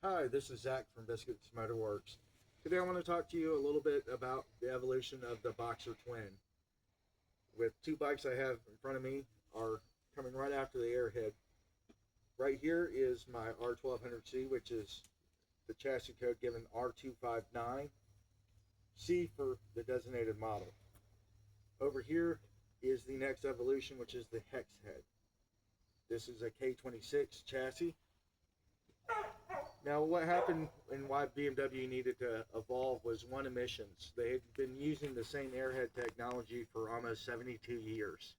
Hi, this is Zach from Biscuits Motorworks. Today I want to talk to you a little bit about the evolution of the Boxer Twin. With two bikes I have in front of me are coming right after the Airhead. Right here is my R1200C, which is the chassis code given R259, C for the designated model. Over here is the next evolution, which is the Hexhead. This is a K26 chassis. Now, what happened and why BMW needed to evolve was one, emissions. They had been using the same airhead technology for almost 72 years.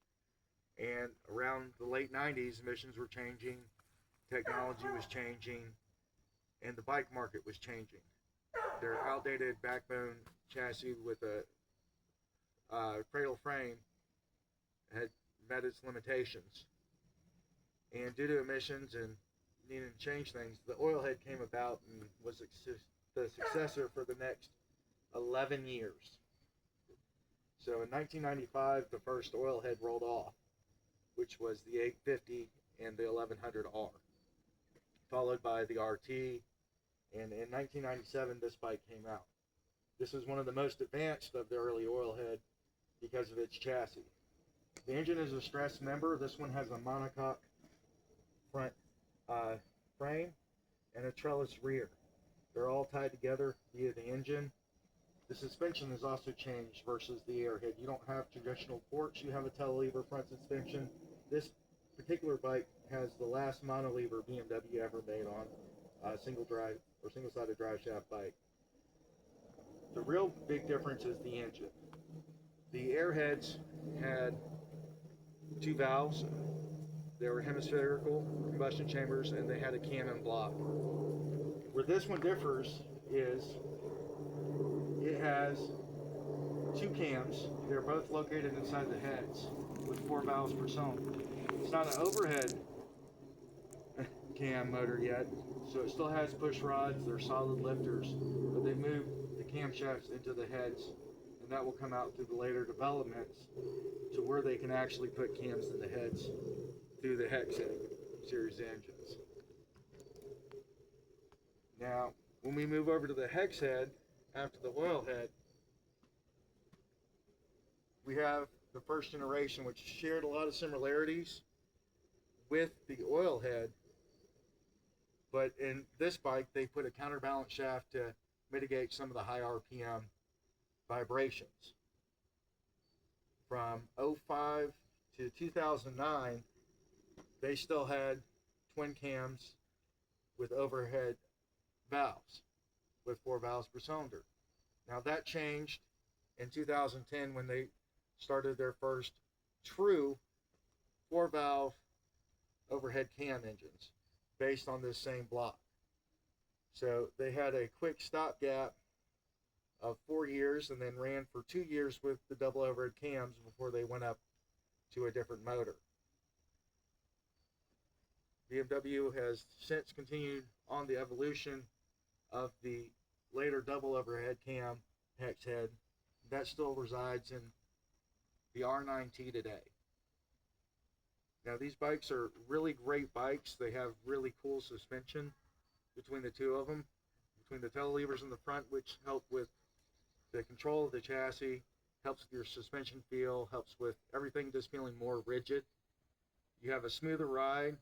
And around the late 90s, emissions were changing, technology was changing, and the bike market was changing. Their outdated backbone chassis with a cradle frame had met its limitations. And due to emissions and needing to change things, the Oilhead came about and was the successor for the next 11 years. So in 1995, the first Oilhead rolled off, which was the 850 and the 1100R, followed by the RT, and in 1997, this bike came out. This is one of the most advanced of the early Oilhead because of its chassis. The engine is a stress member. This one has a monocoque front uh, frame and a trellis rear. They're all tied together via the engine. The suspension is also changed versus the Airhead. You don't have traditional forks, you have a telelever front suspension. This particular bike has the last monolever BMW ever made on a single drive or single sided drive shaft bike. The real big difference is the engine. The Airheads had two valves. They were hemispherical combustion chambers, and they had a cannon block. Where this one differs is it has two cams. They're both located inside the heads with four valves per cylinder. It's not an overhead cam motor yet, so it still has push rods. They're solid lifters, but they moved the camshafts into the heads, and that will come out through the later developments to where they can actually put cams in the heads through the Hexhead series engines. Now, when we move over to the Hexhead after the Oilhead, we have the first generation, which shared a lot of similarities with the Oilhead, but in this bike, they put a counterbalance shaft to mitigate some of the high RPM vibrations. From '05 to 2009, they still had twin cams with overhead valves, with four valves per cylinder. Now that changed in 2010 when they started their first true four valve overhead cam engines based on this same block. So they had a quick stopgap of 4 years and then ran for 2 years with the double overhead cams before they went up to a different motor. BMW has since continued on the evolution of the later double overhead cam hex head that still resides in the R9T today. Now these bikes are really great bikes. They have really cool suspension between the two of them, between the telelevers in the front, which help with the control of the chassis, helps with your suspension feel, helps with everything just feeling more rigid. You have a smoother ride.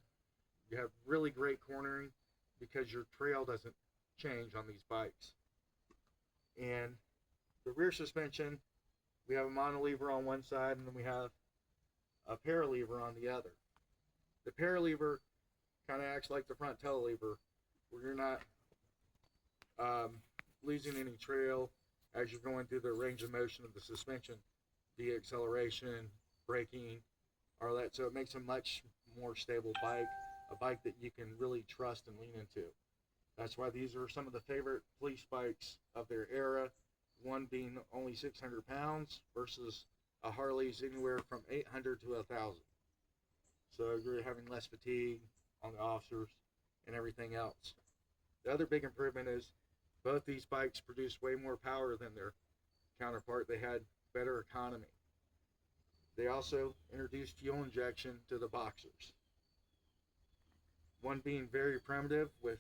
You have really great cornering because your trail doesn't change on these bikes. And the rear suspension, we have a monolever on one side and then we have a paralever on the other. The paralever kind of acts like the front telelever, where you're not losing any trail as you're going through the range of motion of the suspension via acceleration, braking, all that. So it makes a much more stable bike, a bike that you can really trust and lean into. That's why these are some of the favorite police bikes of their era, one being only 600 pounds versus a Harley's anywhere from 800 to 1,000. So you're having less fatigue on the officers and everything else. The other big improvement is both these bikes produce way more power than their counterpart. They had better economy. They also introduced fuel injection to the Boxers. One being very primitive with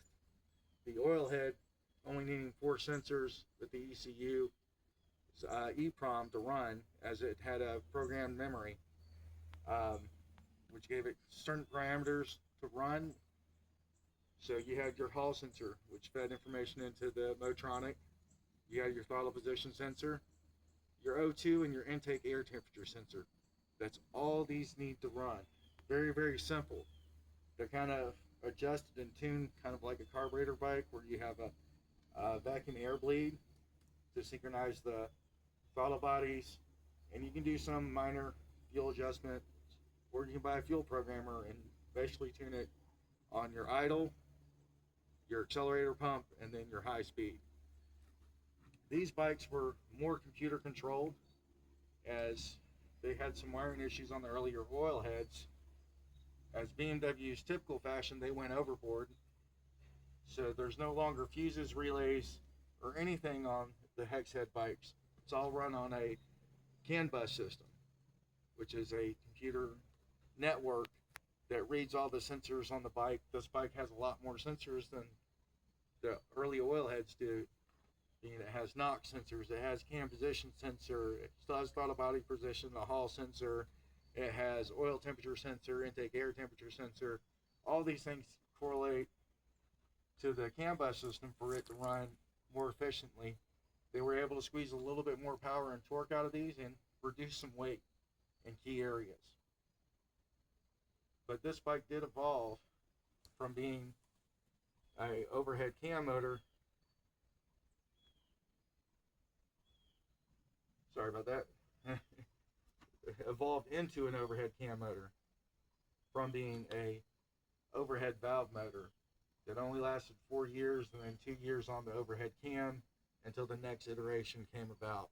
the Oilhead only needing 4 sensors with the ECU EEPROM to run, as it had a programmed memory, um, which gave it certain parameters to run. So you had your hall sensor, which fed information into the Motronic. You had your throttle position sensor, your O2, and your intake air temperature sensor. That's all these need to run. Very, very simple. They're kind of adjusted and tuned, kind of like a carburetor bike, where you have a vacuum air bleed to synchronize the throttle bodies, and you can do some minor fuel adjustment, or you can buy a fuel programmer and basically tune it on your idle, your accelerator pump, and then your high speed. These bikes were more computer controlled, as they had some wiring issues on the earlier Oilheads. As BMW's typical fashion, they went overboard. So there's no longer fuses, relays, or anything on the Hexhead bikes. It's all run on a CAN bus system, which is a computer network that reads all the sensors on the bike. This bike has a lot more sensors than the early Oilheads do. It has NOx sensors, it has cam position sensor, it still has throttle body position, the hall sensor, it has oil temperature sensor, intake air temperature sensor. All these things correlate to the CAN bus system for it to run more efficiently. They were able to squeeze a little bit more power and torque out of these and reduce some weight in key areas. But this bike did evolve from being a overhead cam motor. Sorry about that. Evolved into an overhead cam motor from being a overhead valve motor that only lasted 4 years, and then 2 years on the overhead cam until the next iteration came about.